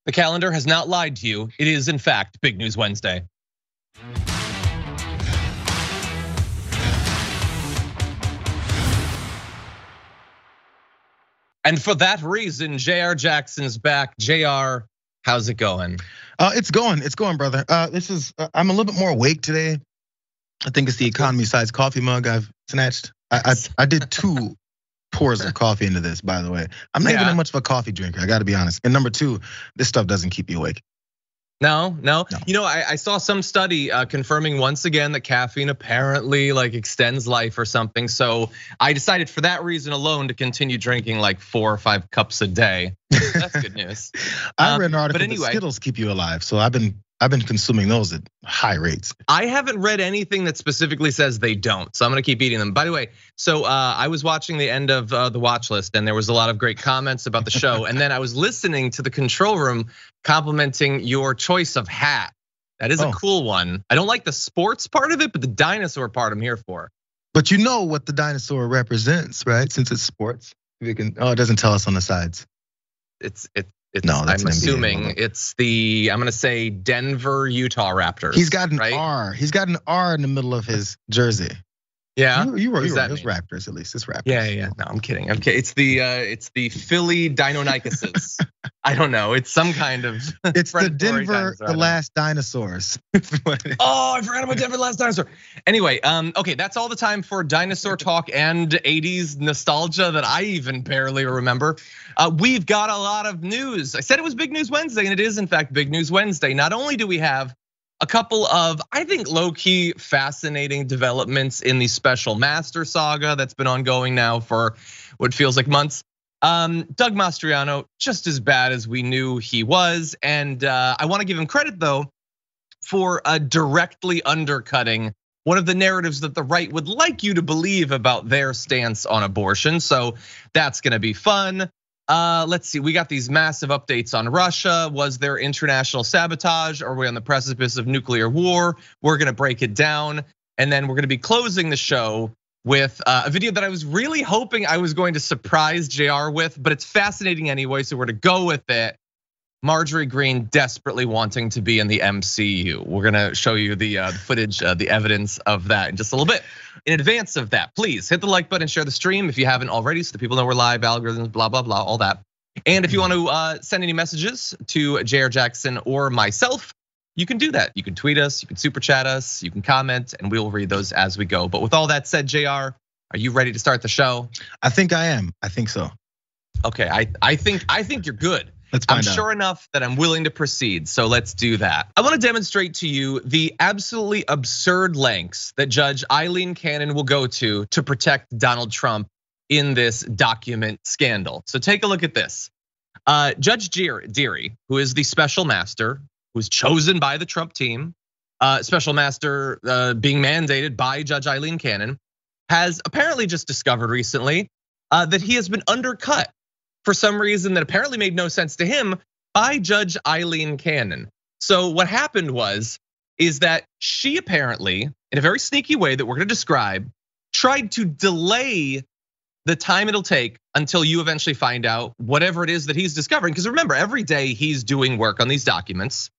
The calendar has not lied to you. It is, in fact, Big News Wednesday. And for that reason, Jayar Jackson's back. Jayar, how's it going? It's going, brother. I'm a little bit more awake today. I think it's the economy-sized coffee mug I've snatched. I did 2 pours of coffee into this, by the way. I'm not even that much of a coffee drinker, I gotta be honest. And number 2, this stuff doesn't keep you awake. No. You know, I saw some study confirming once again that caffeine apparently like extends life or something. So I decided for that reason alone to continue drinking like 4 or 5 cups a day. That's good news. I read an article that Skittles keep you alive. So I've been consuming those at high rates. I haven't read anything that specifically says they don't, so I'm gonna keep eating them. By the way, so I was watching the end of the watch list, and there was a lot of great comments about the show. And then I was listening to the control room complimenting your choice of hat. That is a cool one. I don't like the sports part of it, but the dinosaur part I'm here for. But you know what the dinosaur represents, right? Since it's sports, it doesn't tell us on the sides. I'm assuming it's the, I'm gonna say Denver, Utah Raptors. He's got an R. He's got an R in the middle of his jersey. Yeah, you were right. It's Raptors, at least. It's Raptors. Yeah. No, I'm kidding. Okay, it's the Philly Deinonychuses. I don't know. It's some kind of. It's the Denver, the last dinosaurs. Oh, I forgot about Denver, the last dinosaur. Anyway, okay, that's all the time for dinosaur talk and 80s nostalgia that I even barely remember. We've got a lot of news. I said it was Big News Wednesday, and it is in fact Big News Wednesday. Not only do we have a couple of, I think, low-key fascinating developments in the Special Master saga that's been ongoing now for what feels like months. Doug Mastriano, just as bad as we knew he was. And I wanna give him credit though, for directly undercutting one of the narratives that the right would like you to believe about their stance on abortion. So that's gonna be fun. Let's see, we got these massive updates on Russia. Was there international sabotage? Are we on the precipice of nuclear war? We're gonna break it down. And then we're gonna be closing the show with a video that I was really hoping I was going to surprise Jayar with, but it's fascinating anyway, so we're gonna go with it. Marjorie Greene desperately wanting to be in the MCU. We're gonna show you the footage, the evidence of that in just a little bit. In advance of that, please hit the like button and share the stream if you haven't already, so that people know we're live, algorithms, blah, blah, blah, all that. And if you want to send any messages to Jayar Jackson or myself, you can do that. You can tweet us, you can super chat us, you can comment, and we will read those as we go. But with all that said, Jayar, are you ready to start the show? I think I am. I think so. Okay, I think you're good. I'm sure enough that I'm willing to proceed, so let's do that. I wanna demonstrate to you the absolutely absurd lengths that Judge Eileen Cannon will go to protect Donald Trump in this document scandal. So take a look at this. Judge Deary, who is the special master, who was chosen by the Trump team, special master being mandated by Judge Eileen Cannon, has apparently just discovered recently that he has been undercut for some reason that apparently made no sense to him by Judge Eileen Cannon. So what happened is that she apparently, in a very sneaky way that we're gonna describe, tried to delay the time it'll take until you eventually find out whatever it is that he's discovering. Because remember, every day he's doing work on these documents.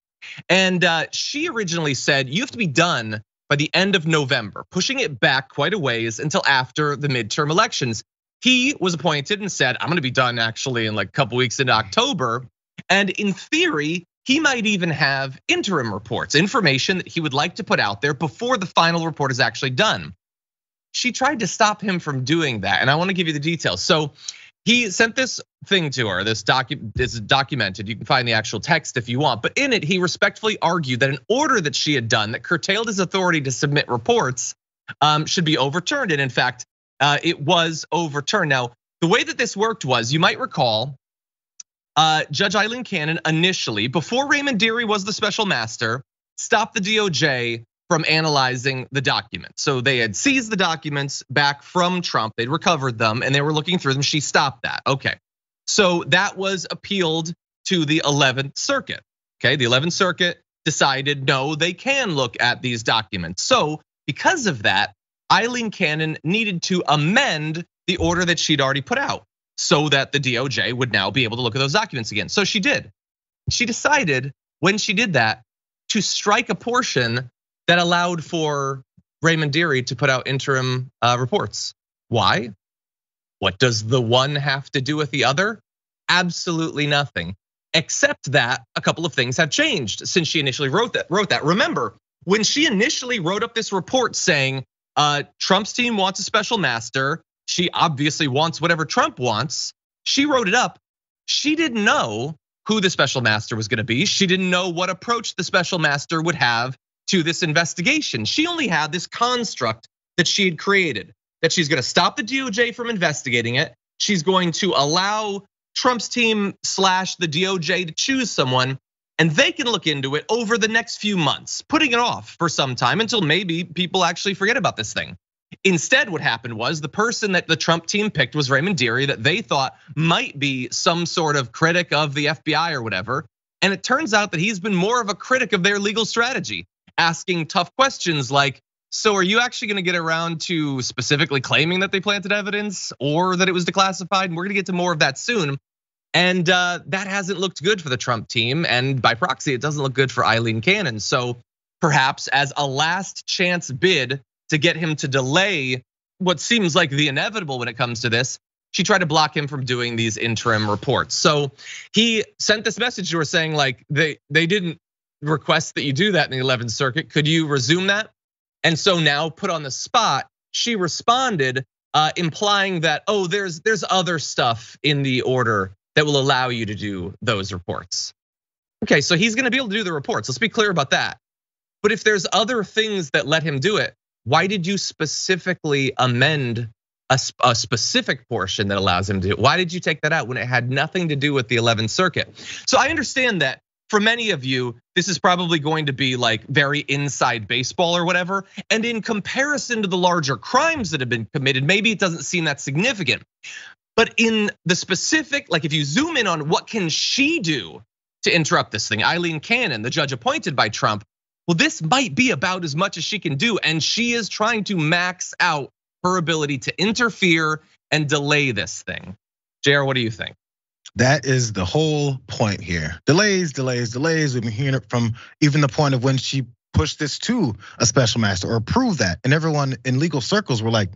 And she originally said, you have to be done by the end of November, pushing it back quite a ways until after the midterm elections. He was appointed and said, I'm gonna be done actually in like a couple weeks in October. And in theory, he might even have interim reports, information that he would like to put out there before the final report is actually done. She tried to stop him from doing that, and I wanna give you the details. So he sent this thing to her, this is documented, you can find the actual text if you want, but in it, he respectfully argued that an order that she had done that curtailed his authority to submit reports should be overturned, and in fact, it was overturned. Now, the way that this worked was, you might recall, Judge Eileen Cannon initially, before Raymond Deary was the special master, stopped the DOJ from analyzing the documents. So they had seized the documents back from Trump, they'd recovered them, and they were looking through them. She stopped that, okay. So that was appealed to the 11th Circuit, okay? The 11th Circuit decided, no, they can look at these documents. So because of that, Eileen Cannon needed to amend the order that she'd already put out so that the DOJ would now be able to look at those documents again. So she did. She decided when she did that to strike a portion that allowed for Raymond Dearie to put out interim reports. Why? What does the one have to do with the other? Absolutely nothing, except that a couple of things have changed since she initially wrote that. Remember, when she initially wrote up this report saying Trump's team wants a special master, she obviously wants whatever Trump wants. She wrote it up. She didn't know who the special master was gonna be. She didn't know what approach the special master would have to this investigation. She only had this construct that she had created, that she's gonna stop the DOJ from investigating it. She's going to allow Trump's team / the DOJ to choose someone, and they can look into it over the next few months, putting it off for some time until maybe people actually forget about this thing. Instead, what happened was the person that the Trump team picked was Raymond Dearie, that they thought might be some sort of critic of the FBI or whatever. And it turns out that he's been more of a critic of their legal strategy, asking tough questions like, so are you actually gonna get around to specifically claiming that they planted evidence or that it was declassified? And we're gonna get to more of that soon. And that hasn't looked good for the Trump team. And by proxy, it doesn't look good for Aileen Cannon. So perhaps as a last chance bid to get him to delay what seems like the inevitable when it comes to this, she tried to block him from doing these interim reports. So he sent this message to her saying like, they didn't request that you do that in the 11th Circuit. Could you resume that? And so now put on the spot, she responded implying that, oh, there's other stuff in the order that will allow you to do those reports. Okay, so he's gonna be able to do the reports. Let's be clear about that. But if there's other things that let him do it, why did you specifically amend a specific portion that allows him to do it? Why did you take that out when it had nothing to do with the 11th Circuit? So I understand that for many of you, this is probably going to be like very inside baseball or whatever. And in comparison to the larger crimes that have been committed, maybe it doesn't seem that significant. But in the specific, like if you zoom in on what can she do to interrupt this thing, Aileen Cannon, the judge appointed by Trump, well, this might be about as much as she can do. And she is trying to max out her ability to interfere and delay this thing. Jayar, what do you think? That is the whole point here. Delays, delays, delays. We've been hearing it from even the point of when she pushed this to a special master or approved that. And everyone in legal circles were like,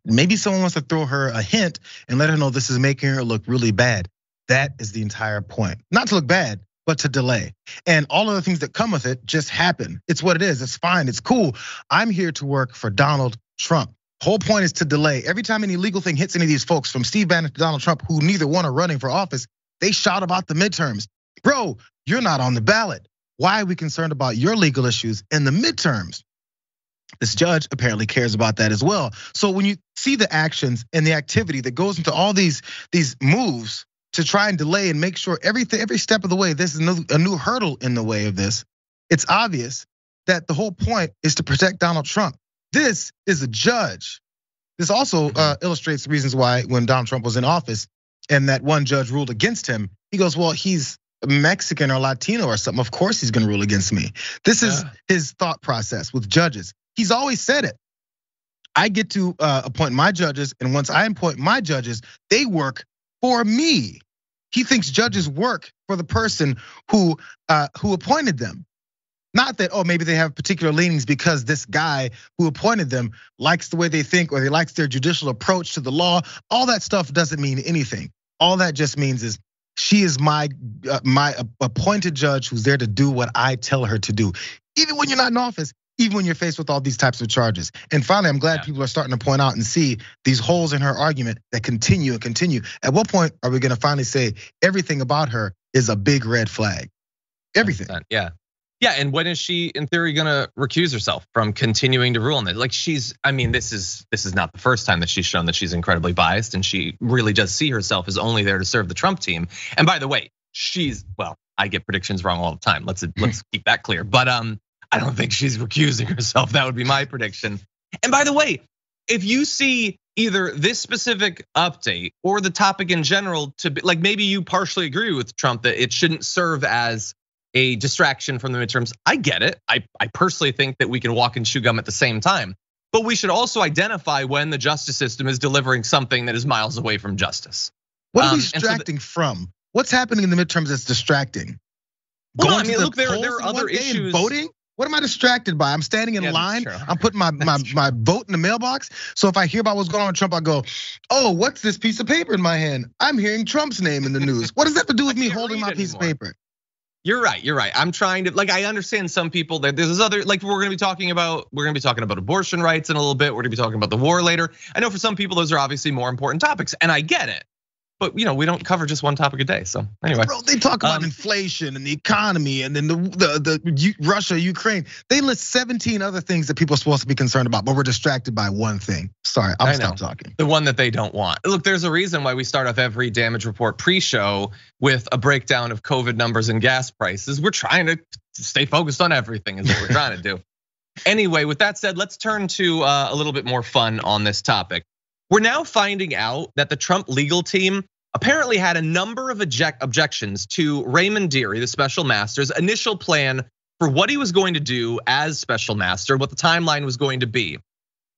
maybe someone wants to throw her a hint and let her know this is making her look really bad. That is the entire point. Not to look bad, but to delay. And all of the things that come with it just happen. It's what it is, it's fine, it's cool. I'm here to work for Donald Trump. Whole point is to delay. Every time any legal thing hits any of these folks, from Steve Bannon to Donald Trump, who neither one are running for office, they shout about the midterms. Bro, you're not on the ballot. Why are we concerned about your legal issues in the midterms? This judge apparently cares about that as well. So when you see the actions and the activity that goes into all these moves to try and delay and make sure every step of the way, this is a new hurdle in the way of this, it's obvious that the whole point is to protect Donald Trump. This is a judge. This also illustrates the reasons why when Donald Trump was in office and that one judge ruled against him, he goes, well, he's Mexican or Latino or something. Of course he's gonna rule against me. This is his thought process with judges. He's always said it. I get to appoint my judges, and once I appoint my judges, they work for me. He thinks judges work for the person who appointed them. Not that, oh, maybe they have particular leanings because this guy who appointed them likes the way they think or they likes their judicial approach to the law. All that stuff doesn't mean anything. All that just means is she is my appointed judge who's there to do what I tell her to do. Even when you're not in office, even when you're faced with all these types of charges. And finally, I'm glad people are starting to point out and see these holes in her argument that continue and continue. At what point are we gonna finally say everything about her is a big red flag? Everything. Yeah, and when is she, in theory, gonna recuse herself from continuing to rule on it? Like I mean, this is not the first time that she's shown that she's incredibly biased, and she really does see herself as only there to serve the Trump team. And by the way, well, I get predictions wrong all the time. Let's keep that clear. But I don't think she's recusing herself. That would be my prediction. And by the way, if you see either this specific update or the topic in general to be like, maybe you partially agree with Trump that it shouldn't serve as a distraction from the midterms. I get it. I personally think that we can walk and chew gum at the same time. But we should also identify when the justice system is delivering something that is miles away from justice. What are we distracting from? What's happening in the midterms that's distracting? Well, I mean, look, there are other issues. Voting? What am I distracted by? I'm standing in line. I'm putting my vote in the mailbox. So if I hear about what's going on with Trump, I go, oh, what's this piece of paper in my hand? I'm hearing Trump's name in the news. What does that have to do with me holding my piece of paper? You're right. I'm trying to, like, I understand some people that there's other, like, we're gonna be talking about abortion rights in a little bit. We're gonna be talking about the war later. I know for some people, those are obviously more important topics, and I get it. But we don't cover just one topic a day. So anyway, bro, they talk about inflation and the economy, and then the Russia, Ukraine. They list 17 other things that people are supposed to be concerned about, but we're distracted by one thing. Sorry, I'll stop talking. The one that they don't want. Look, there's a reason why we start off every damage report pre-show with a breakdown of COVID numbers and gas prices. We're trying to stay focused on everything, is what we're trying to do. Anyway, with that said, let's turn to a little bit more fun on this topic. We're now finding out that the Trump legal team apparently had a number of objections to Raymond Dearie, the special master's initial plan for what he was going to do as special master, what the timeline was going to be.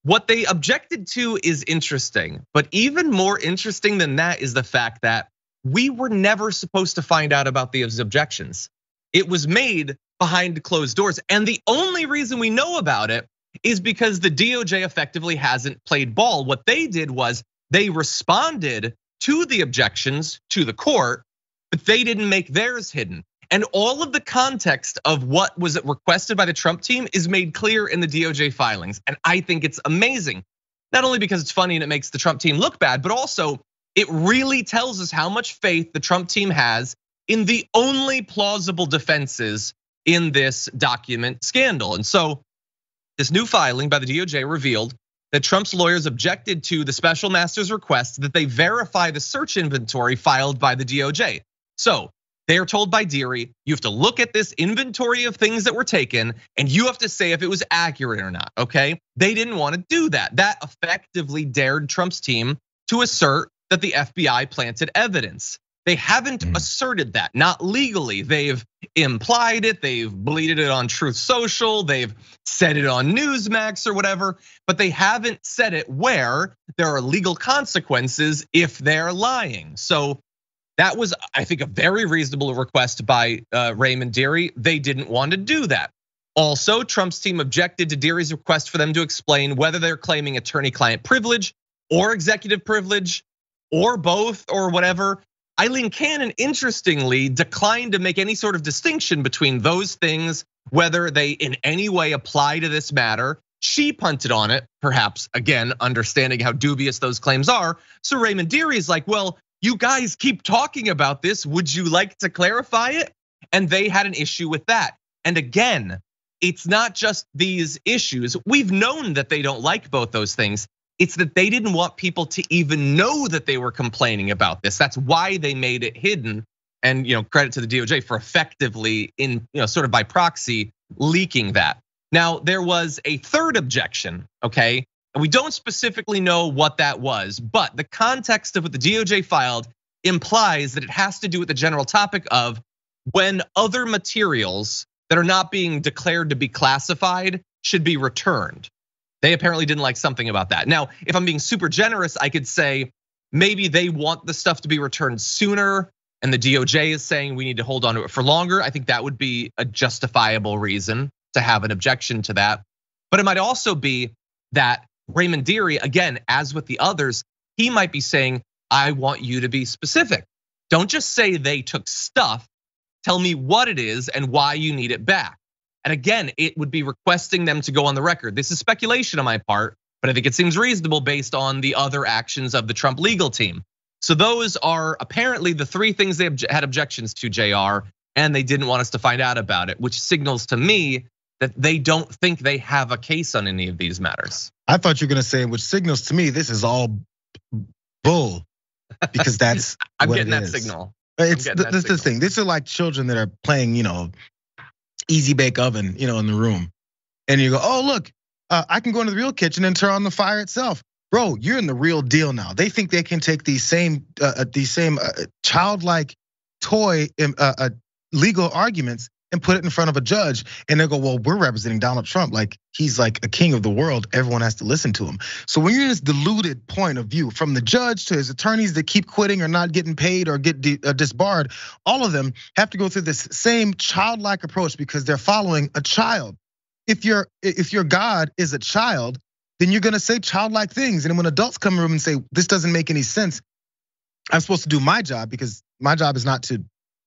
What they objected to is interesting, but even more interesting than that is the fact that we were never supposed to find out about these objections. It was made behind closed doors, and the only reason we know about it is because the DOJ effectively hasn't played ball. What they did was they responded to the objections to the court, but they didn't make theirs hidden. And all of the context of what was requested by the Trump team is made clear in the DOJ filings. And I think it's amazing, not only because it's funny and it makes the Trump team look bad, but also it really tells us how much faith the Trump team has in the only plausible defenses in this document scandal. And so this new filing by the DOJ revealed that Trump's lawyers objected to the special master's request that they verify the search inventory filed by the DOJ. So they are told by Dearie, you have to look at this inventory of things that were taken and you have to say if it was accurate or not, okay? They didn't want to do that. That effectively dared Trump's team to assert that the FBI planted evidence. They haven't asserted that, not legally. They've implied it, they've bleated it on Truth Social, they've said it on Newsmax or whatever, but they haven't said it where there are legal consequences if they're lying. So that was, I think, a very reasonable request by Raymond Dearie. They didn't want to do that. Also, Trump's team objected to Dearie's request for them to explain whether they're claiming attorney-client privilege or executive privilege or both or whatever. Aileen Cannon, interestingly, declined to make any sort of distinction between those things, whether they in any way apply to this matter. She punted on it, perhaps, again, understanding how dubious those claims are. So Raymond Dearie is like, well, you guys keep talking about this. Would you like to clarify it? And they had an issue with that. And again, it's not just these issues. We've known that they don't like both those things. It's that they didn't want people to even know that they were complaining about this. That's why they made it hidden. And credit to the DOJ for effectively, sort of by proxy, leaking that. Now, there was a third objection, okay? And we don't specifically know what that was, but the context of what the DOJ filed implies that it has to do with the general topic of when other materials that are not being declared to be classified should be returned. They apparently didn't like something about that. Now, if I'm being super generous, I could say maybe they want the stuff to be returned sooner and the DOJ is saying we need to hold on to it for longer. I think that would be a justifiable reason to have an objection to that. But it might also be that Raymond Dearie, again, as with the others, he might be saying, I want you to be specific. Don't just say they took stuff. Tell me what it is and why you need it back. And again, it would be requesting them to go on the record. This is speculation on my part, but I think it seems reasonable based on the other actions of the Trump legal team. So those are apparently the three things they had objections to, Jayar, and they didn't want us to find out about it, which signals to me that they don't think they have a case on any of these matters. I thought you were gonna say, which signals to me this is all bull, because that's I'm getting that signal. It's the thing. These are like children that are playing, easy bake oven, in the room. And you go, oh, look, I can go into the real kitchen and turn on the fire itself. Bro, you're in the real deal now. They think they can take these same childlike toy legal arguments and put it in front of a judge, and they'll go, well, we're representing Donald Trump like he's like a king of the world. Everyone has to listen to him. So when you're in this diluted point of view, from the judge to his attorneys that keep quitting or not getting paid or get disbarred, all of them have to go through this same childlike approach because they're following a child. If your God is a child, then you're gonna say childlike things. And when adults come in the room and say, this doesn't make any sense, I'm supposed to do my job because my job is not to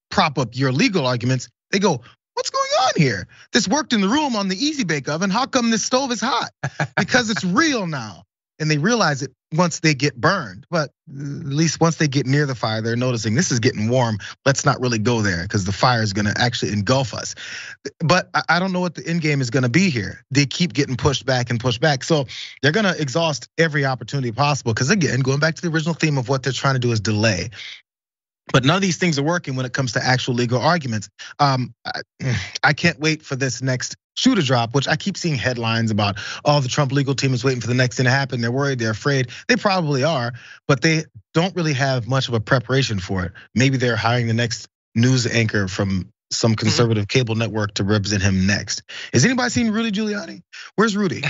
prop up your legal arguments. They go, what's going on here? This worked in the room on the Easy Bake Oven. How come this stove is hot? Because it's real now. And they realize it once they get burned. But at least once they get near the fire, they're noticing this is getting warm. Let's not really go there because the fire is gonna actually engulf us. But I don't know what the end game is gonna be here. They keep getting pushed back and pushed back. So they're gonna exhaust every opportunity possible. Because again, going back to the original theme of what they're trying to do is delay. But none of these things are working when it comes to actual legal arguments. I can't wait for this next shoe to drop, which I keep seeing headlines about. Oh, the Trump legal team is waiting for the next thing to happen. They're worried, they're afraid. They probably are, but they don't really have much of a preparation for it. Maybe they're hiring the next news anchor from some conservative cable network to represent him next. Has anybody seen Rudy Giuliani? Where's Rudy?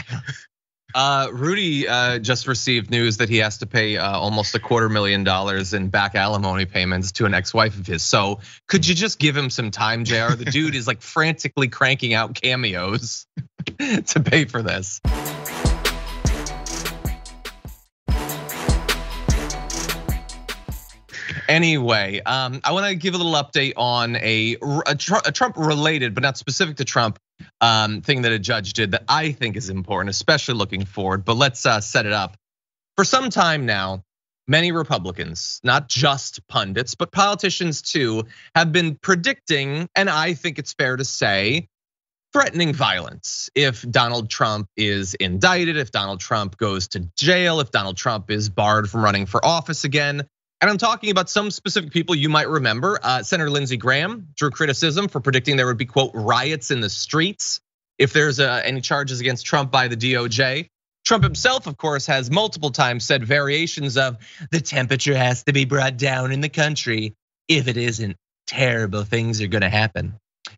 Rudy just received news that he has to pay almost $250,000 in back alimony payments to an ex-wife of his. So could you just give him some time, Jayar? The dude is like frantically cranking out cameos to pay for this. Anyway, I want to give a little update on a Trump-related, but not specific to Trump, thing that a judge did that I think is important, especially looking forward. But let's set it up. For some time now, many Republicans, not just pundits, but politicians too, have been predicting, and I think it's fair to say, threatening violence if Donald Trump is indicted, if Donald Trump goes to jail, if Donald Trump is barred from running for office again. And I'm talking about some specific people you might remember. Senator Lindsey Graham drew criticism for predicting there would be, quote, riots in the streets if there's any charges against Trump by the DOJ. Trump himself, of course, has multiple times said variations of the temperature has to be brought down in the country. If it isn't, terrible things are gonna happen.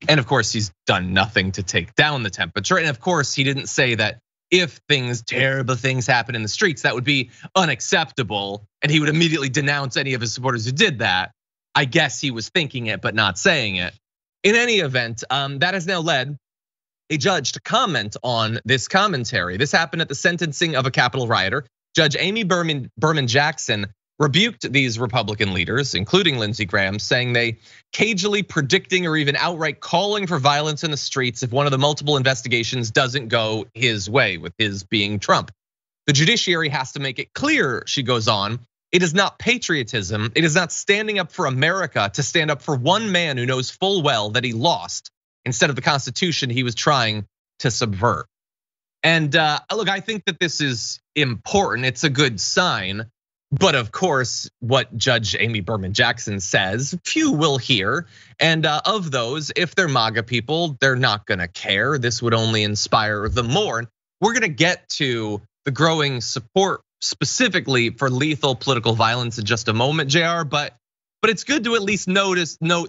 And of course, he's done nothing to take down the temperature. And of course, he didn't say that if terrible things happen in the streets, that would be unacceptable. And he would immediately denounce any of his supporters who did that. I guess he was thinking it, but not saying it. In any event, that has now led a judge to comment on this commentary. This happened at the sentencing of a Capitol rioter. Judge Amy Berman Jackson rebuked these Republican leaders, including Lindsey Graham, saying they cagily predicting or even outright calling for violence in the streets if one of the multiple investigations doesn't go his way, with his being Trump. The judiciary has to make it clear, she goes on, it is not patriotism, it is not standing up for America to stand up for one man who knows full well that he lost instead of the Constitution he was trying to subvert. And look, I think that this is important, it's a good sign. But of course, what Judge Amy Berman Jackson says, few will hear. And of those, if they're MAGA people, they're not gonna care. This would only inspire them more. We're gonna get to the growing support specifically for lethal political violence in just a moment, Jayar. But it's good to at least note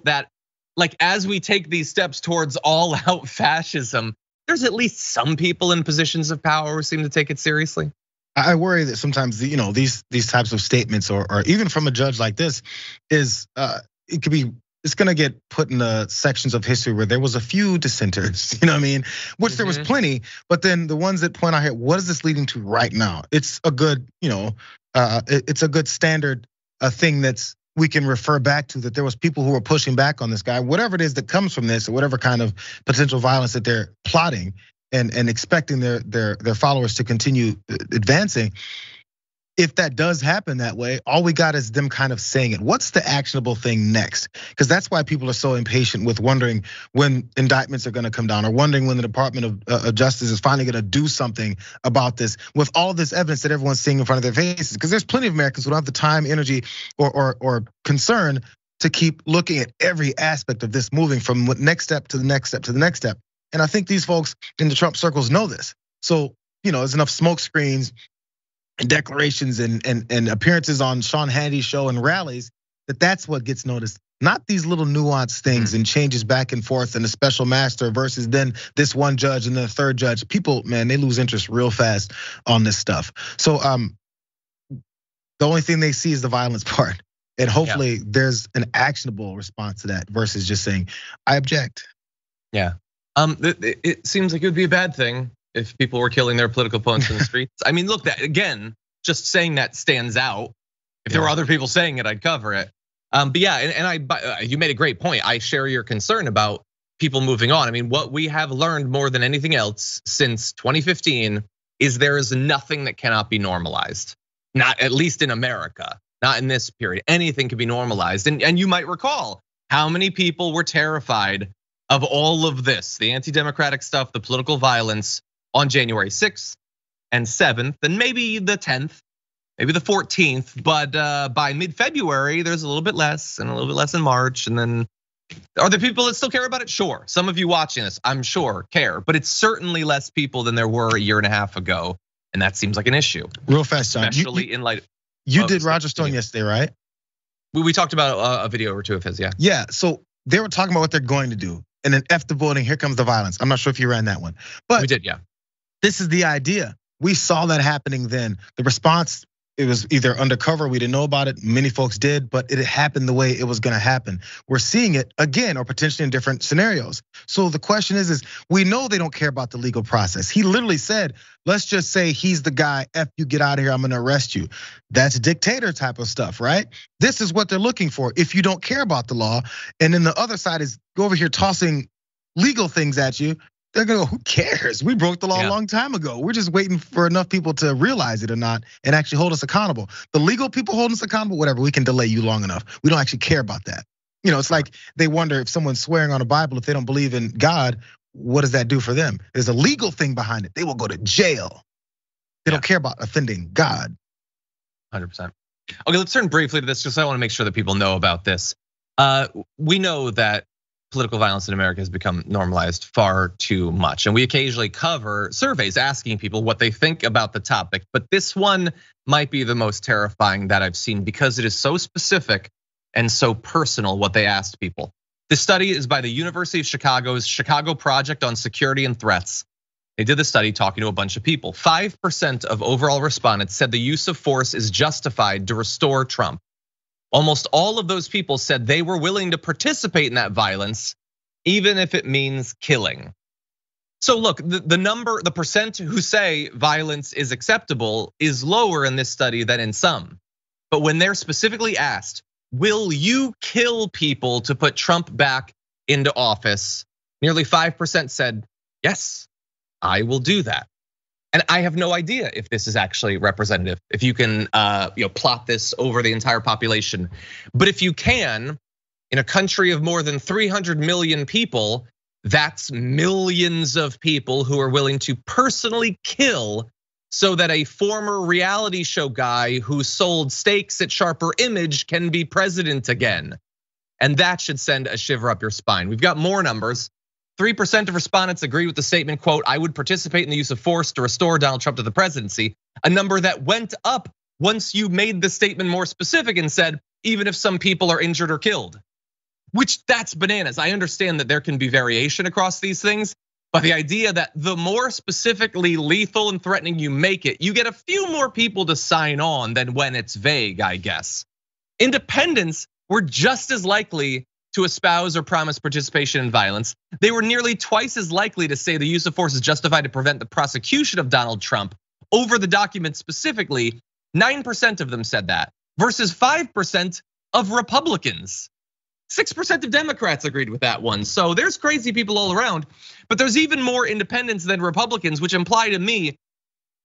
that, like, as we take these steps towards all-out fascism, there's at least some people in positions of power who seem to take it seriously. I worry that sometimes these types of statements, or even from a judge like this, is it's gonna get put in the sections of history where there was a few dissenters, you know what I mean? Which there was plenty, but then the ones that point out here, what is this leading to right now? It's a good, it's a good standard thing that's we can refer back to, that there was people who were pushing back on this guy, whatever it is that comes from this, or whatever kind of potential violence that they're plotting and expecting their followers to continue advancing. If that does happen that way, all we got is them kind of saying it. What's the actionable thing next? Because that's why people are so impatient with wondering when indictments are gonna come down, or wondering when the Department of Justice is finally gonna do something about this with all this evidence that everyone's seeing in front of their faces. Because there's plenty of Americans who don't have the time, energy, or concern to keep looking at every aspect of this, moving from next step to the next step to the next step. And I think these folks in the Trump circles know this. So, there's enough smoke screens and declarations and appearances on Sean Hannity's show and rallies that's what gets noticed. not these little nuanced things and changes back and forth and a special master versus then this one judge and then a third judge. People, man, they lose interest real fast on this stuff. So the only thing they see is the violence part. And hopefully there's an actionable response to that versus just saying, I object. Yeah, it seems like it would be a bad thing if people were killing their political opponents in the streets. I mean, look, that again, just saying that stands out. If there were other people saying it, I'd cover it. But yeah, and you made a great point. I share your concern about people moving on. I mean, what we have learned more than anything else since 2015 is there is nothing that cannot be normalized. Not at least in America, not in this period. Anything can be normalized. And you might recall how many people were terrified of all of this, the anti-democratic stuff, the political violence on January 6th and 7th, and maybe the 10th. Maybe the 14th, but by mid-February, there's a little bit less and a little bit less in March. And then are there people that still care about it? Sure. Some of you watching this, I'm sure, care, but it's certainly less people than there were a year and a half ago. And that seems like an issue. Real fast, John. Especially in light. You did Roger Stone yesterday, right? We talked about a video or two of his, yeah. Yeah, so they were talking about what they're going to do. And then F the voting, here comes the violence. I'm not sure if you ran that one. But we did, yeah. This is the idea. We saw that happening then. The response, it was either undercover, we didn't know about it, many folks did, but it happened the way it was gonna happen. We're seeing it again, or potentially in different scenarios. So the question is we know they don't care about the legal process. He literally said, let's just say he's the guy, F you, get out of here, I'm gonna arrest you. That's dictator type of stuff, right? This is what they're looking for if you don't care about the law. And then the other side is go over here tossing legal things at you. They're gonna go, who cares? We broke the law a long time ago. We're just waiting for enough people to realize it or not and actually hold us accountable. The legal people holding us accountable, whatever, we can delay you long enough. We don't actually care about that. It's like they wonder if someone's swearing on a Bible, if they don't believe in God, what does that do for them? There's a legal thing behind it. They will go to jail. They don't care about offending God. 100%. Okay, let's turn briefly to this because I want to make sure that people know about this. We know that political violence in America has become normalized far too much. And we occasionally cover surveys asking people what they think about the topic. But this one might be the most terrifying that I've seen because it is so specific and so personal what they asked people. This study is by the University of Chicago's Chicago Project on Security and Threats. They did the study talking to a bunch of people. 5% of overall respondents said the use of force is justified to restore Trump. Almost all of those people said they were willing to participate in that violence, even if it means killing. So look, the percent who say violence is acceptable is lower in this study than in some. But when they're specifically asked, will you kill people to put Trump back into office? Nearly 5% said, yes, I will do that. And I have no idea if this is actually representative, if you can plot this over the entire population. But if you can, in a country of more than 300 million people, that's millions of people who are willing to personally kill so that a former reality show guy who sold steaks at Sharper Image can be president again. And that should send a shiver up your spine. We've got more numbers. 3% of respondents agree with the statement, quote, I would participate in the use of force to restore Donald Trump to the presidency, a number that went up once you made the statement more specific and said, even if some people are injured or killed, which that's bananas. I understand that there can be variation across these things, but the idea that the more specifically lethal and threatening you make it, you get a few more people to sign on than when it's vague, I guess. Independents were just as likely to espouse or promise participation in violence. They were nearly twice as likely to say the use of force is justified to prevent the prosecution of Donald Trump over the document specifically. 9% of them said that versus 5% of Republicans. 6% of Democrats agreed with that one. So there's crazy people all around, but there's even more independents than Republicans, which imply to me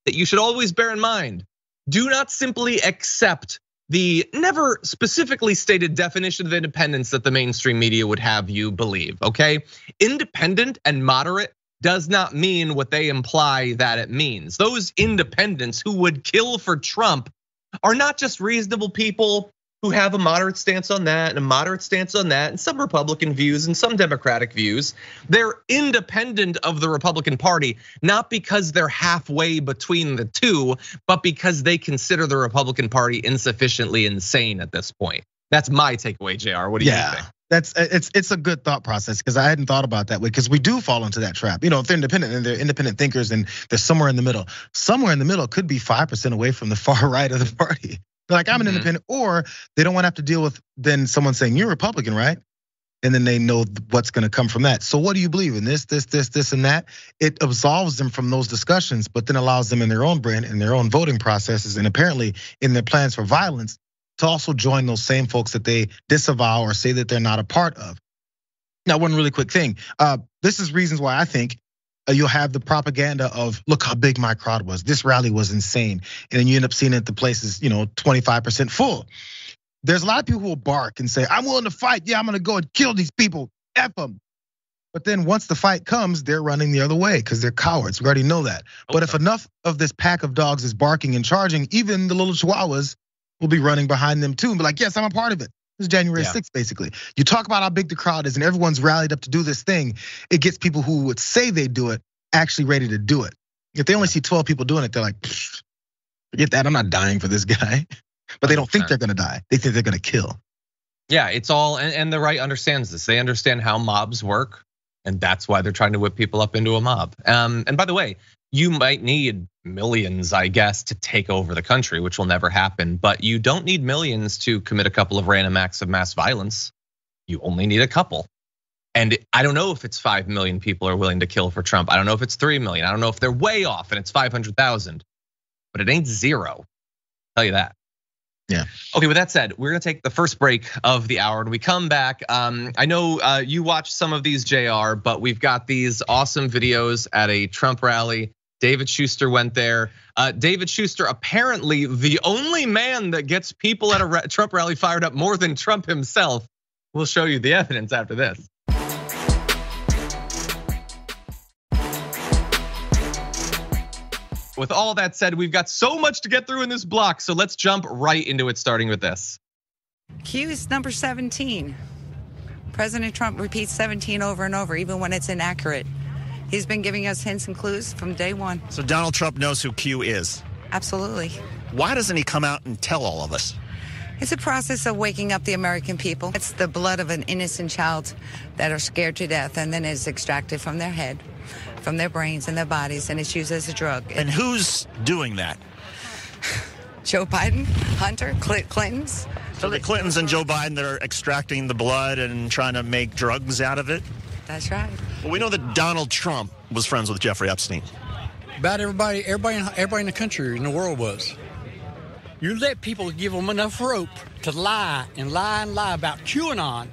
that you should always bear in mind, do not simply accept the never specifically stated definition of independence that the mainstream media would have you believe, okay? Independent and moderate does not mean what they imply that it means. Those independents who would kill for Trump are not just reasonable people who have a moderate stance on that and a moderate stance on that and some Republican views and some Democratic views. They're independent of the Republican Party, not because they're halfway between the two, but because they consider the Republican Party insufficiently insane at this point. That's my takeaway, JR. What do you think? It's a good thought process because I hadn't thought about that way because we do fall into that trap. If they're independent and they're independent thinkers and they're somewhere in the middle. Somewhere in the middle could be 5% away from the far right of the party. They're like, I'm an independent, or they don't want to have to deal with then someone saying, you're Republican, right? And then they know what's gonna come from that. So what do you believe in? This, and that? It absolves them from those discussions, but then allows them in their own brain, in their own voting processes, and apparently in their plans for violence, to also join those same folks that they disavow or say that they're not a part of. Now, one really quick thing. This is reasons why I think you'll have the propaganda of, look how big my crowd was. This rally was insane. And then you end up seeing it the places, 25% full. There's a lot of people who will bark and say, I'm willing to fight. Yeah, I'm gonna go and kill these people, F them. But then once the fight comes, they're running the other way because they're cowards. We already know that. Okay. But if enough of this pack of dogs is barking and charging, even the little chihuahuas will be running behind them too and be like, yes, I'm a part of it. This is January 6th, basically. You talk about how big the crowd is and everyone's rallied up to do this thing. It gets people who would say they do it actually ready to do it. If they only see 12 people doing it, they're like, forget that, I'm not dying for this guy. But they don't think they're gonna die. They think they're gonna kill. Yeah, it's all, and the right understands this. They understand how mobs work, and that's why they're trying to whip people up into a mob. And by the way, you might need millions, I guess, to take over the country, which will never happen. But you don't need millions to commit a couple of random acts of mass violence. You only need a couple. And I don't know if it's 5 million people are willing to kill for Trump. I don't know if it's 3 million. I don't know if they're way off and it's 500,000. But it ain't zero. I'll tell you that. Yeah. Okay, with that said, we're gonna take the first break of the hour. When we come back, I know you watched some of these, JR, but we've got these awesome videos at a Trump rally. David Schuster went there. David Schuster, apparently the only man that gets people at a Trump rally fired up more than Trump himself. We'll show you the evidence after this. With all that said, we've got so much to get through in this block, so let's jump right into it, starting with this. Q is number 17. President Trump repeats 17 over and over, even when it's inaccurate. He's been giving us hints and clues from day one. So Donald Trump knows who Q is? Absolutely. Why doesn't he come out and tell all of us? It's a process of waking up the American people. It's the blood of an innocent child that are scared to death, and then it's extracted from their head, from their brains and their bodies, and it's used as a drug. And who's doing that? Joe Biden, Hunter, Clintons. So the Clintons and Joe Biden that are extracting the blood and trying to make drugs out of it? That's right. Well, we know that Donald Trump was friends with Jeffrey Epstein. About everybody in the country, in the world was. You let people give them enough rope to lie and lie and lie about QAnon.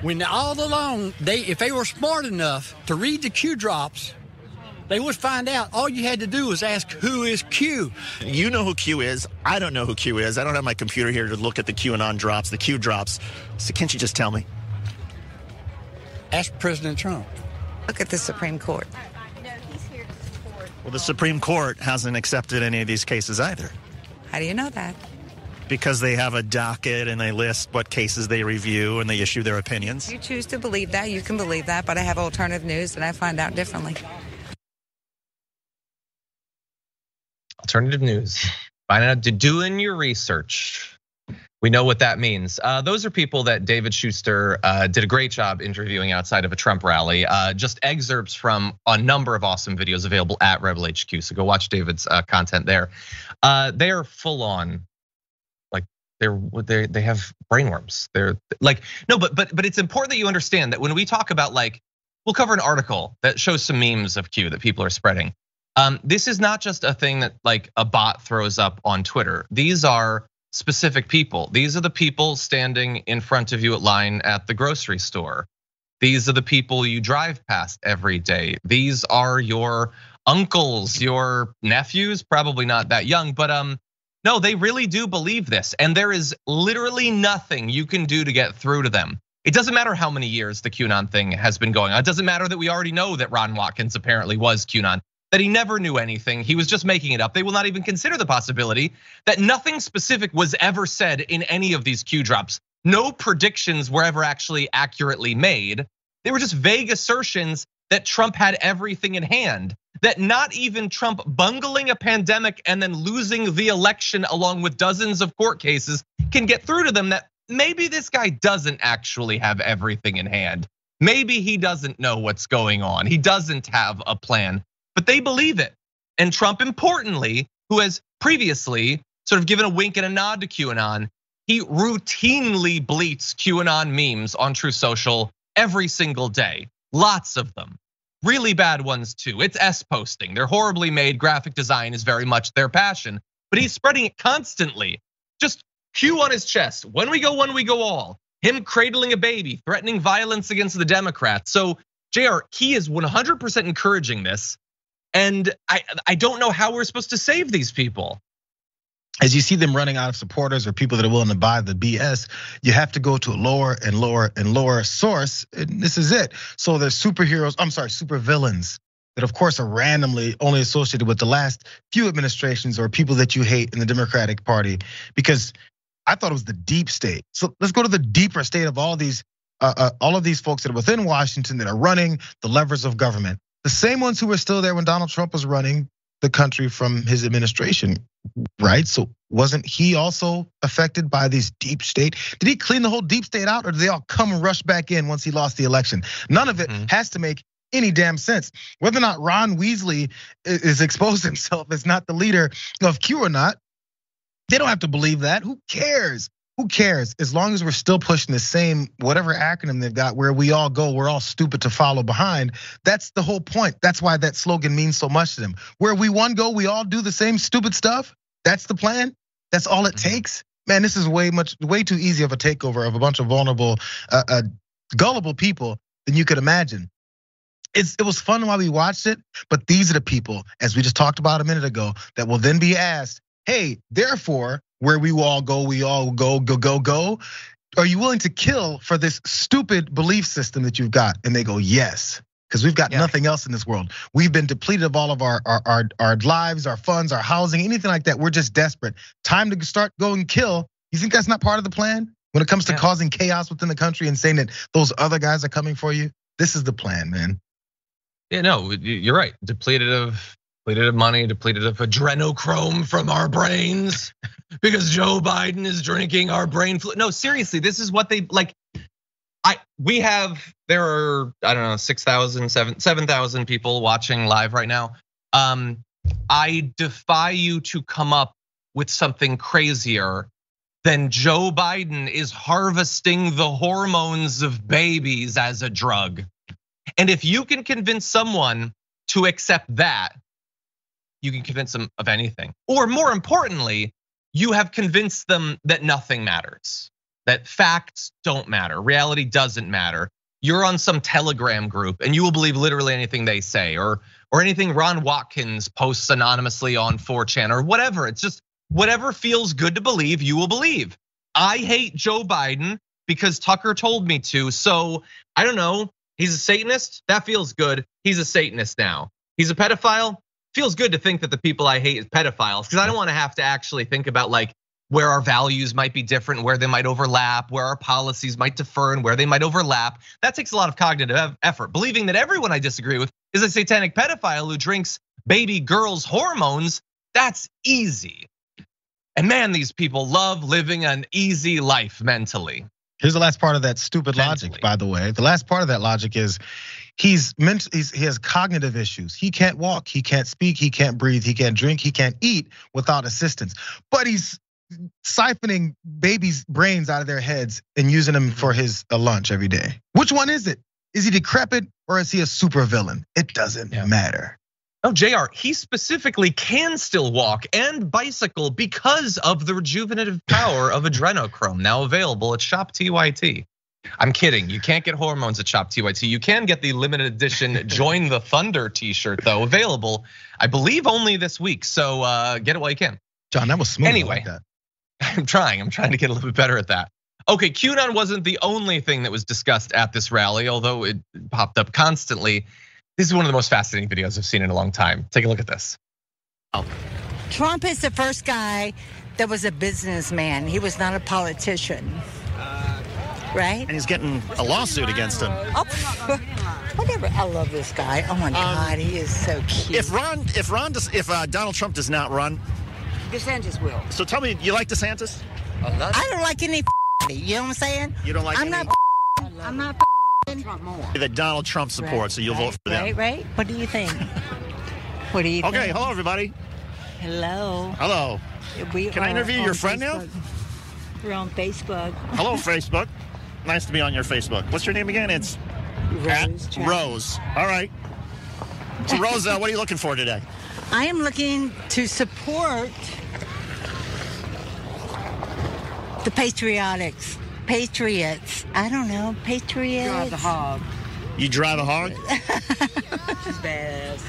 When all along, if they were smart enough to read the Q drops, they would find out all you had to do was ask, who is Q? You know who Q is. I don't know who Q is. I don't have my computer here to look at the QAnon drops, the Q drops. So can't you just tell me? Ask President Trump. Look at the Supreme Court. No, he's here to support. Well, the Supreme Court hasn't accepted any of these cases either. How do you know that? Because they have a docket and they list what cases they review and they issue their opinions. You choose to believe that, you can believe that, but I have alternative news and I find out differently. Alternative news. Find out, doing your research. We know what that means. Those are people that David Schuster did a great job interviewing outside of a Trump rally. Just excerpts from a number of awesome videos available at Rebel HQ. So go watch David's content there. They are full on, like they have brainworms. They're like, no, but it's important that you understand that when we talk about, like, we'll cover an article that shows some memes of Q that people are spreading. This is not just a thing that like a bot throws up on Twitter. These are specific people. These are the people standing in front of you at line at the grocery store. These are the people you drive past every day. These are your uncles, your nephews, probably not that young, but no, they really do believe this. And there is literally nothing you can do to get through to them. It doesn't matter how many years the QAnon thing has been going on. It doesn't matter that we already know that Ron Watkins apparently was QAnon, that he never knew anything. He was just making it up. They will not even consider the possibility that nothing specific was ever said in any of these Q drops. No predictions were ever actually accurately made. They were just vague assertions that Trump had everything in hand, that not even Trump bungling a pandemic and then losing the election along with dozens of court cases can get through to them, that maybe this guy doesn't actually have everything in hand. Maybe he doesn't know what's going on. He doesn't have a plan, but they believe it. And Trump, importantly, who has previously sort of given a wink and a nod to QAnon, he routinely bleats QAnon memes on True Social every single day. Lots of them. Really bad ones too. It's S-posting. They're horribly made. Graphic design is very much their passion. But he's spreading it constantly. Just Q on his chest. When we go all. Him cradling a baby, threatening violence against the Democrats. So Jayar, he is 100% encouraging this. And I don't know how we're supposed to save these people. As you see them running out of supporters or people that are willing to buy the BS, you have to go to a lower and lower source. And this is it. So there's super villains that of course are randomly only associated with the last few administrations or people that you hate in the Democratic Party, because I thought it was the deep state. So let's go to the deeper state of all of these folks that are within Washington that are running the levers of government. The same ones who were still there when Donald Trump was running the country from his administration, right? So wasn't he also affected by these deep state? Did he clean the whole deep state out, or did they all come and rush back in once he lost the election? None of it has to make any damn sense. Whether or not Ron Weasley is exposed himself as not the leader of Q or not, they don't have to believe that. Who cares? Who cares? As long as we're still pushing the same whatever acronym they've got, where we all go, we're all stupid to follow behind. That's the whole point. That's why that slogan means so much to them. Where we one go, we all do the same stupid stuff. That's the plan. That's all it takes. Man, this is way too easy of a takeover of a bunch of vulnerable, gullible people than you could imagine. It was fun while we watched it, but these are the people, as we just talked about a minute ago, that will then be asked, hey, therefore, where we all go, go. Are you willing to kill for this stupid belief system that you've got? And they go, yes, because we've got nothing else in this world. We've been depleted of all of our lives, our funds, our housing, anything like that. We're just desperate. Time to start going kill. You think that's not part of the plan? When it comes to causing chaos within the country and saying that those other guys are coming for you, this is the plan, man. Yeah, no, you're right. Depleted of money, depleted of adrenochrome from our brains because Joe Biden is drinking our brain fluid. No, seriously, this is what they like. There are, I don't know, 6,000, 7,000 people watching live right now. I defy you to come up with something crazier than Joe Biden is harvesting the hormones of babies as a drug. And if you can convince someone to accept that, you can convince them of anything. Or more importantly, you have convinced them that nothing matters, that facts don't matter, reality doesn't matter. You're on some Telegram group and you will believe literally anything they say, or anything Ron Watkins posts anonymously on 4chan or whatever. It's just whatever feels good to believe, you will believe. I hate Joe Biden because Tucker told me to. So I don't know, he's a Satanist, that feels good. He's a Satanist now. He's a pedophile. Feels good to think that the people I hate is pedophiles, because I don't want to have to actually think about like where our values might be different, where they might overlap, where our policies might differ and where they might overlap. That takes a lot of cognitive effort. Believing that everyone I disagree with is a satanic pedophile who drinks baby girls' hormones, that's easy. And man, these people love living an easy life mentally. Here's the last part of that stupid logic, by the way. The last part of that logic is he has cognitive issues. He can't walk, he can't speak, he can't breathe, he can't drink, he can't eat without assistance. But he's siphoning babies' brains out of their heads and using them for his lunch every day. Which one is it? Is he decrepit or is he a super villain? It doesn't matter. Oh, Jayar, he specifically can still walk and bicycle because of the rejuvenative power of adrenochrome, now available at Shop TYT. I'm kidding, you can't get hormones at Shop TYT. You can get the limited edition Join the Thunder t-shirt though, available, I believe only this week. So get it while you can. John, that was smooth. Anyway, like that. I'm trying to get a little bit better at that. Okay, QAnon wasn't the only thing that was discussed at this rally, although it popped up constantly. This is one of the most fascinating videos I've seen in a long time. Take a look at this. Trump is the first guy that was a businessman. He was not a politician, right? And he's getting a lawsuit against him. Oh, whatever. I love this guy. Oh my God, he is so cute. If Donald Trump does not run, DeSantis will. So tell me, you like DeSantis? I don't like any You know what I'm saying? You don't like I'm any- not that Donald Trump supports, so you'll vote for them. Right. What do you think? What do you think? Okay, hello everybody. Hello. Hello. Can I interview your friend now? We're on Facebook. Hello, Facebook. Nice to be on your Facebook. What's your name again? It's Rose. All right. So, Rose, what are you looking for today? I am looking to support the Patriots. I don't know. Patriots. Drive the hog. You drive a hog? She's badass.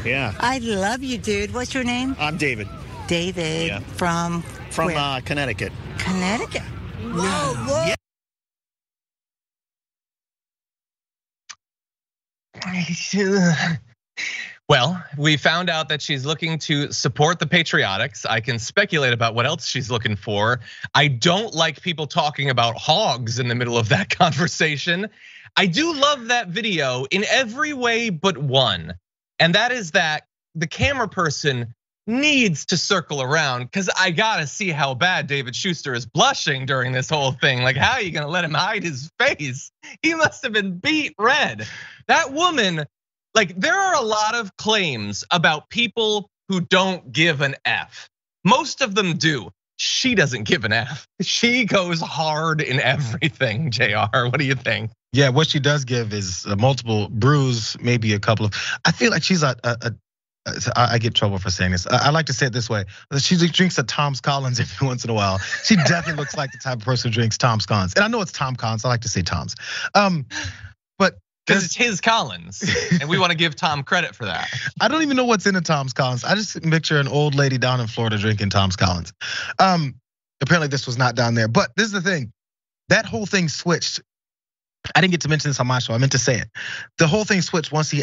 Yeah. I love you, dude. What's your name? I'm David. David. Yeah. From Connecticut. Connecticut. Whoa. Yeah. Well, we found out that she's looking to support the patriotics. I can speculate about what else she's looking for. I don't like people talking about hogs in the middle of that conversation. I do love that video in every way but one. And that is that the camera person needs to circle around, because I gotta see how bad David Schuster is blushing during this whole thing. Like, how are you gonna let him hide his face? He must have been beat red. That woman, like, there are a lot of claims about people who don't give an F. Most of them do. She doesn't give an F. She goes hard in everything, Jayar. What do you think? Yeah, what she does give is a multiple bruise, maybe a couple of. I feel like she's I get trouble for saying this. I like to say it this way: she drinks a Tom's Collins every once in a while. She definitely looks like the type of person who drinks Tom's Collins, and I know it's Tom Collins. I like to say Tom's, but because it's his Collins, and we want to give Tom credit for that. I don't even know what's in a Tom's Collins. I just picture an old lady down in Florida drinking Tom's Collins. Apparently this was not down there, but this is the thing: that whole thing switched. I didn't get to mention this on my show. I meant to say it. The whole thing switched once he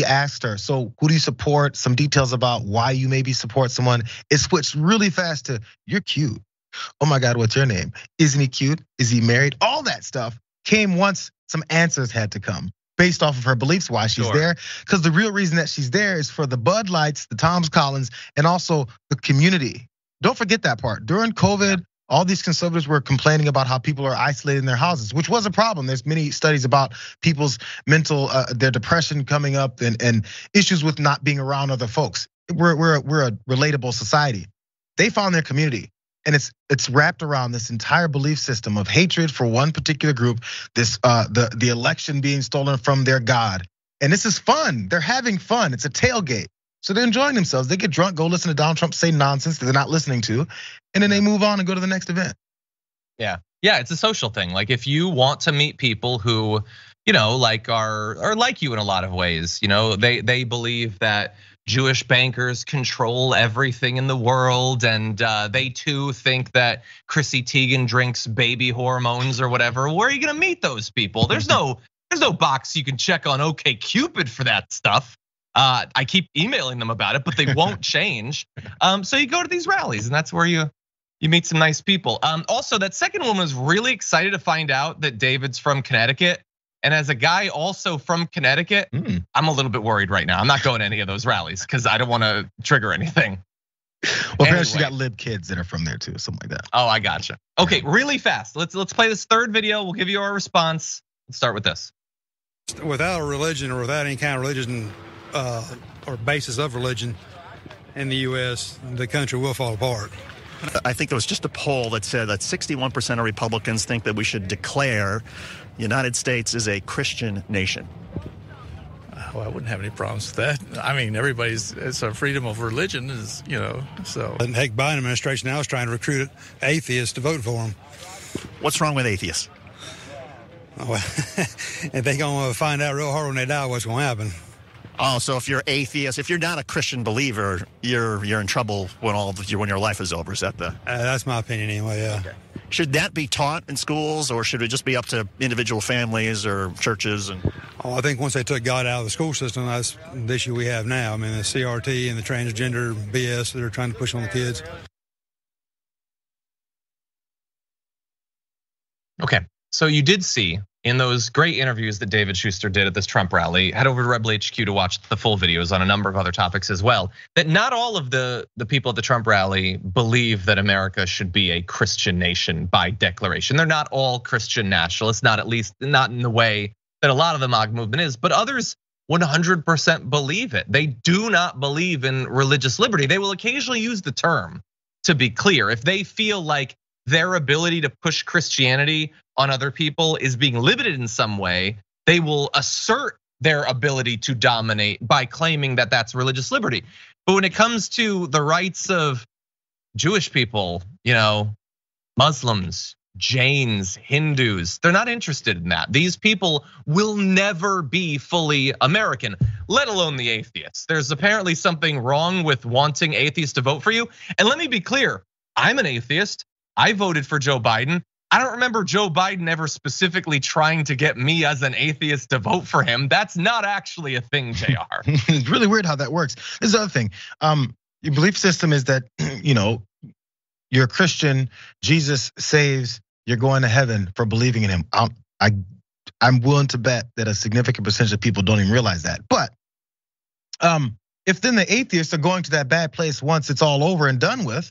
asked her, so who do you support? Some details about why you maybe support someone. It switched really fast to, you're cute. Oh my God, what's your name? Isn't he cute? Is he married? All that stuff came once some answers had to come based off of her beliefs why she's there. Because the real reason that she's there is for the Bud Lights, the Tom's Collins, and also the community. Don't forget that part. During COVID, all these conservatives were complaining about how people are isolated in their houses, which was a problem. There's many studies about people's mental, their depression coming up and issues with not being around other folks. We're a relatable society. They found their community, and it's wrapped around this entire belief system of hatred for one particular group. This the election being stolen from their God, and this is fun. They're having fun. It's a tailgate. So they're enjoying themselves. They get drunk, go listen to Donald Trump say nonsense that they're not listening to, and then they move on and go to the next event. Yeah, it's a social thing. Like, if you want to meet people who, like are like you in a lot of ways, they believe that Jewish bankers control everything in the world, and they too think that Chrissy Teigen drinks baby hormones or whatever. Where are you gonna meet those people? There's no box you can check on OkCupid for that stuff. I keep emailing them about it, but they won't change. So you go to these rallies, and that's where you meet some nice people. Also, that second woman was really excited to find out that David's from Connecticut. And as a guy also from Connecticut, I'm a little bit worried right now. I'm not going to any of those rallies because I don't want to trigger anything. Well, apparently she got lib kids that are from there too, something like that. Oh, I gotcha. Okay, really fast. Let's play this third video. We'll give you our response. Let's start with this. Without a religion or without any kind of religion or basis of religion in the US, the country will fall apart. I think there was just a poll that said that 61% of Republicans think that we should declare the United States is a Christian nation. Well, I wouldn't have any problems with that. I mean, it's a freedom of religion, so. And heck, Biden administration now is trying to recruit atheists to vote for them. What's wrong with atheists? Well, if they're gonna find out real hard when they die what's gonna happen. Oh, so if you're atheist, if you're not a Christian believer, you're in trouble when your life is over. Is that the? That's my opinion anyway. Yeah. Okay. Should that be taught in schools, or should it just be up to individual families or churches? I think once they took God out of the school system, that's the issue we have now. I mean, the CRT and the transgender BS that they're trying to push on the kids. Okay, so you did see in those great interviews that David Schuster did at this Trump rally, head over to Rebel HQ to watch the full videos on a number of other topics as well, that not all of the people at the Trump rally believe that America should be a Christian nation by declaration. They're not all Christian nationalists, not in the way that a lot of the MAGA movement is, but others 100% believe it. They do not believe in religious liberty. They will occasionally use the term, to be clear, if they feel like their ability to push Christianity on other people is being limited in some way, they will assert their ability to dominate by claiming that that's religious liberty. But when it comes to the rights of Jewish people, Muslims, Jains, Hindus, they're not interested in that. These people will never be fully American, let alone the atheists. There's apparently something wrong with wanting atheists to vote for you. And let me be clear, I'm an atheist. I voted for Joe Biden. I don't remember Joe Biden ever specifically trying to get me as an atheist to vote for him. That's not actually a thing, Jayar. It's really weird how that works. This is the other thing. Your belief system is that, you're a Christian, Jesus saves, you're going to heaven for believing in him. I'm willing to bet that a significant percentage of people don't even realize that. But if then the atheists are going to that bad place once it's all over and done with,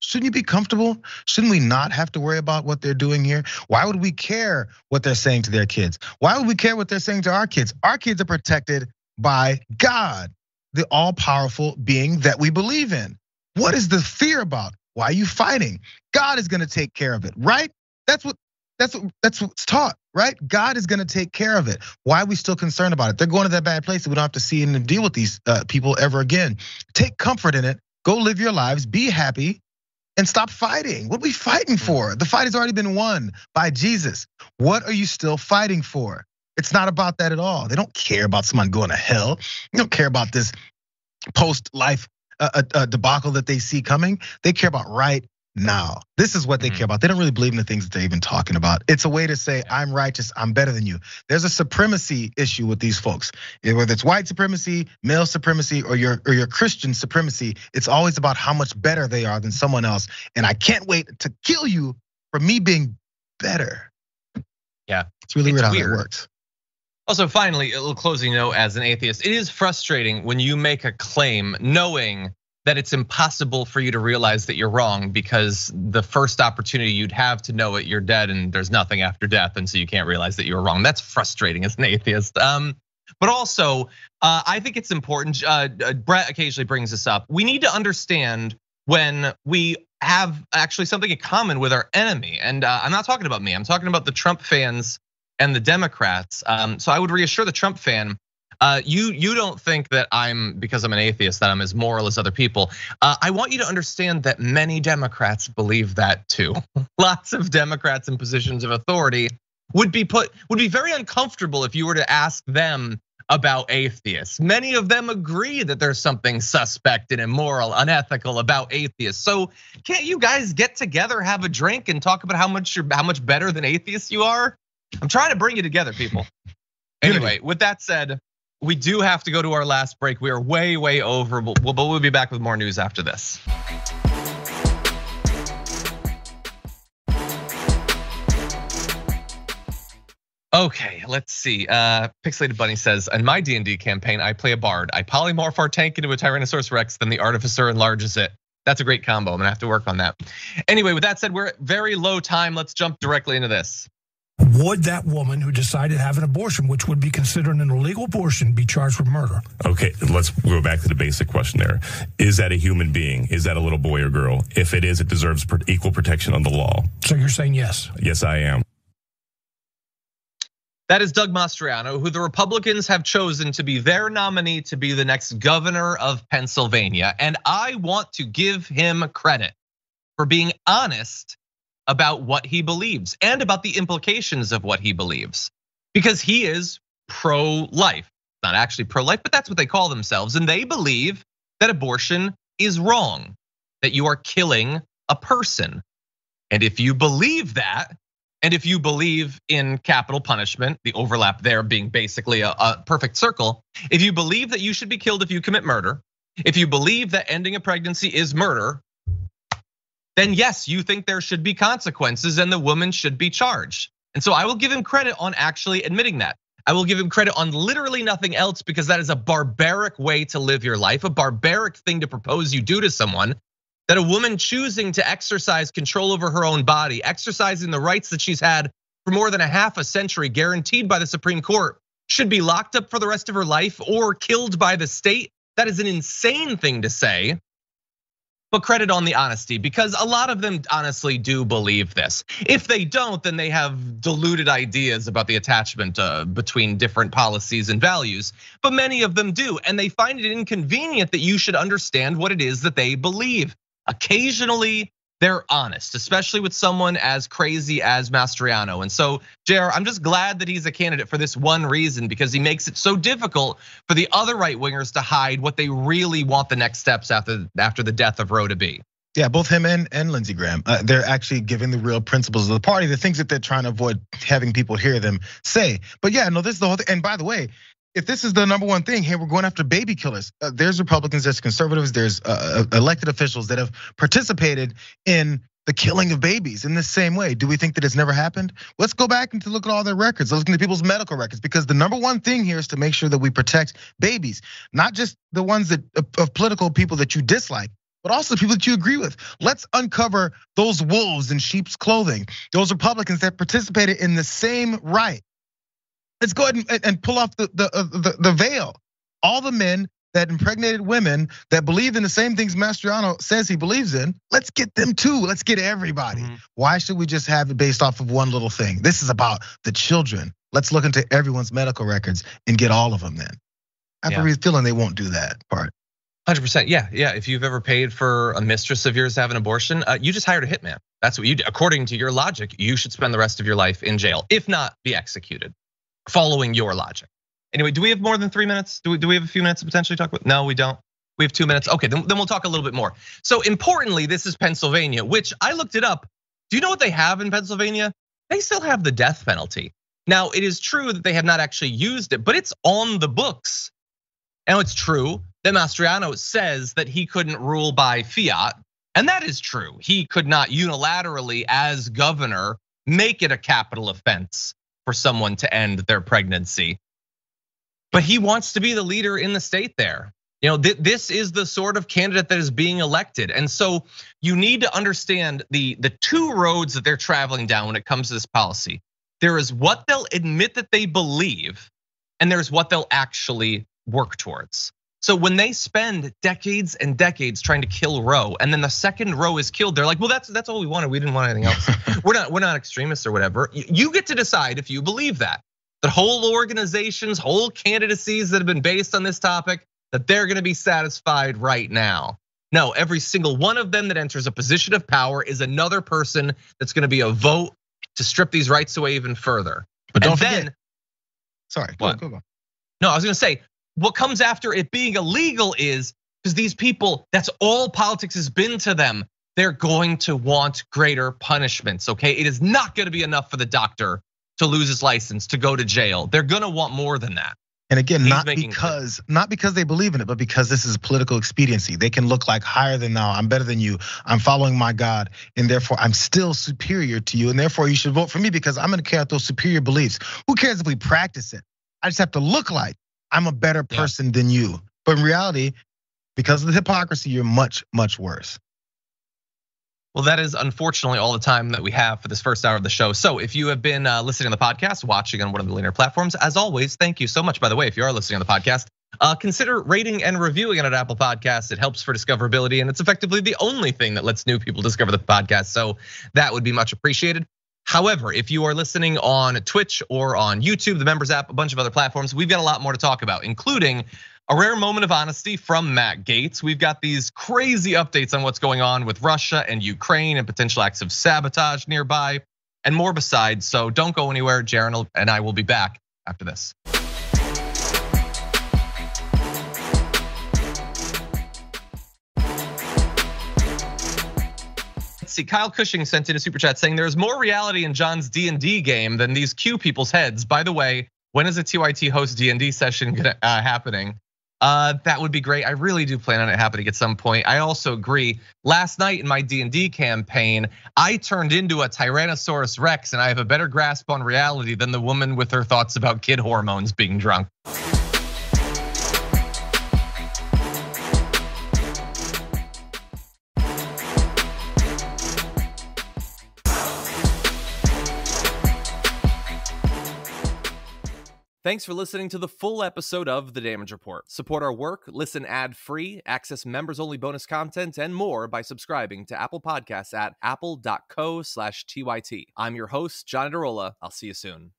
shouldn't you be comfortable? Shouldn't we not have to worry about what they're doing here? Why would we care what they're saying to their kids? Why would we care what they're saying to our kids? Our kids are protected by God, the all-powerful being that we believe in. What is the fear about? Why are you fighting? God is gonna take care of it, right? That's what's taught, right? God is gonna take care of it. Why are we still concerned about it? They're going to that bad place that we don't have to see and deal with these people ever again. Take comfort in it. Go live your lives, be happy, and stop fighting. What are we fighting for? The fight has already been won by Jesus. What are you still fighting for? It's not about that at all. They don't care about someone going to hell. They don't care about this post-life debacle that they see coming. They care about right now. This is what they care about. They don't really believe in the things that they're even talking about. It's a way to say, I'm righteous, I'm better than you. There's a supremacy issue with these folks. Whether it's white supremacy, male supremacy, or your Christian supremacy, it's always about how much better they are than someone else. And I can't wait to kill you for me being better. Yeah, it's really weird how that works. Also, finally, a little closing note as an atheist. It is frustrating when you make a claim knowing that it's impossible for you to realize that you're wrong, because the first opportunity you'd have to know it, you're dead and there's nothing after death, and so you can't realize that you were wrong. That's frustrating as an atheist. But also, I think it's important, Brett occasionally brings this up. We need to understand when we have actually something in common with our enemy. And I'm not talking about me, I'm talking about the Trump fans and the Democrats. So I would reassure the Trump fan, you don't think that because I'm an atheist, that I'm as moral as other people. I want you to understand that many Democrats believe that too. Lots of Democrats in positions of authority would be very uncomfortable if you were to ask them about atheists. Many of them agree that there's something suspect and immoral, unethical about atheists. So can't you guys get together, have a drink, and talk about how much better than atheists you are? I'm trying to bring you together, people. Anyway, with that said, we do have to go to our last break. We are way over, but we'll be back with more news after this. Okay, let's see. Pixelated Bunny says, in my D&D campaign, I play a bard. I polymorph our tank into a Tyrannosaurus Rex, then the artificer enlarges it. That's a great combo. I'm gonna have to work on that. Anyway, with that said, we're at very low time. Let's jump directly into this. Would that woman who decided to have an abortion, which would be considered an illegal abortion, be charged with murder? Okay, let's go back to the basic question there. Is that a human being? Is that a little boy or girl? If it is, it deserves equal protection under the law. So you're saying yes? Yes, I am. That is Doug Mastriano, who the Republicans have chosen to be their nominee to be the next governor of Pennsylvania. And I want to give him credit for being honest about what he believes and about the implications of what he believes, because he is pro-life. Not actually pro-life, but that's what they call themselves. And they believe that abortion is wrong, that you are killing a person. And if you believe that, and if you believe in capital punishment, the overlap there being basically a perfect circle, if you believe that you should be killed if you commit murder, if you believe that ending a pregnancy is murder, then yes, you think there should be consequences and the woman should be charged. And so I will give him credit on actually admitting that. I will give him credit on literally nothing else, because that is a barbaric way to live your life, a barbaric thing to propose you do to someone. That a woman choosing to exercise control over her own body, exercising the rights that she's had for more than a half a century, guaranteed by the Supreme Court, should be locked up for the rest of her life or killed by the state. That is an insane thing to say. But credit on the honesty, because a lot of them honestly do believe this. If they don't, then they have deluded ideas about the attachment between different policies and values. But many of them do, and they find it inconvenient that you should understand what it is that they believe. Occasionally, they're honest, especially with someone as crazy as Mastriano. And so, Jayar, I'm just glad that he's a candidate for this one reason, because he makes it so difficult for the other right wingers to hide what they really want the next steps after the death of Roe to be. Yeah, both him and Lindsey Graham, they're actually giving the real principles of the party, the things that they're trying to avoid having people hear them say. But yeah, no, this is the whole thing. And by the way, if this is the number one thing, hey, we're going after baby killers. There's Republicans, there's conservatives, there's elected officials that have participated in the killing of babies in the same way. Do we think that it's never happened? Let's go back and to look at all their records. Let's look at people's medical records, because the number one thing here is to make sure that we protect babies, not just the ones that of political people that you dislike, but also people that you agree with. Let's uncover those wolves in sheep's clothing, those Republicans that participated in the same right. Let's go ahead and pull off the veil. All the men that impregnated women that believed in the same things Mastriano says he believes in, let's get them too. Let's get everybody. Why should we just have it based off of one little thing? This is about the children. Let's look into everyone's medical records and get all of them then. I have a feeling they won't do that part. 100%, yeah. If you've ever paid for a mistress of yours to have an abortion, you just hired a hitman. That's what you do. According to your logic, you should spend the rest of your life in jail, if not be executed. Following your logic. Anyway, do we have more than 3 minutes? Do we have a few minutes to potentially talk about? No, we don't. We have 2 minutes. Okay, then we'll talk a little bit more. So importantly, this is Pennsylvania, which I looked it up. Do you know what they have in Pennsylvania? They still have the death penalty. Now, it is true that they have not actually used it, but it's on the books. Now, it's true that Mastriano says that he couldn't rule by fiat, and that is true. He could not unilaterally, as governor, make it a capital offense for someone to end their pregnancy. But he wants to be the leader in the state there. This is the sort of candidate that is being elected. And so you need to understand the two roads that they're traveling down when it comes to this policy. There is what they'll admit that they believe, and there's what they'll actually work towards. So when they spend decades and decades trying to kill Roe, and then the second Roe is killed, they're like, well, that's all we wanted. We didn't want anything else. We're not extremists or whatever. You get to decide if you believe that. That whole organizations, whole candidacies that have been based on this topic, that they're gonna be satisfied right now. No, every single one of them that enters a position of power is another person that's gonna be a vote to strip these rights away even further. But don't forget. Sorry, go. No, I was gonna say, what comes after it being illegal is, because these people, that's all politics has been to them. They're going to want greater punishments, okay? It is not gonna be enough for the doctor to lose his license, to go to jail. They're gonna want more than that. And again, not because they believe in it, but because this is political expediency. They can look like higher than thou. I'm better than you. I'm following my God, and therefore I'm still superior to you. And therefore you should vote for me because I'm gonna carry out those superior beliefs. Who cares if we practice it? I just have to look like I'm a better person than you. But in reality, because of the hypocrisy, you're much, much worse. Well, that is unfortunately all the time that we have for this first hour of the show. So if you have been listening to the podcast, watching on one of the linear platforms, as always, thank you so much. By the way, if you are listening on the podcast, consider rating and reviewing it at Apple Podcasts. It helps for discoverability, and it's effectively the only thing that lets new people discover the podcast. So that would be much appreciated. However, if you are listening on Twitch or on YouTube, the members app, a bunch of other platforms, we've got a lot more to talk about, including a rare moment of honesty from Matt Gaetz. We've got these crazy updates on what's going on with Russia and Ukraine and potential acts of sabotage nearby, and more besides. So don't go anywhere. Jayar and I will be back after this. Let's see, Kyle Cushing sent in a super chat saying there's more reality in John's D&D game than these Q people's heads. By the way, when is a TYT host D&D session happening? That would be great. I really do plan on it happening at some point. I also agree. Last night in my D&D campaign, I turned into a Tyrannosaurus Rex, and I have a better grasp on reality than the woman with her thoughts about kid hormones being drunk. Thanks for listening to the full episode of The Damage Report. Support our work, listen ad-free, access members-only bonus content, and more by subscribing to Apple Podcasts at apple.co/TYT. I'm your host, John Adarola. I'll see you soon.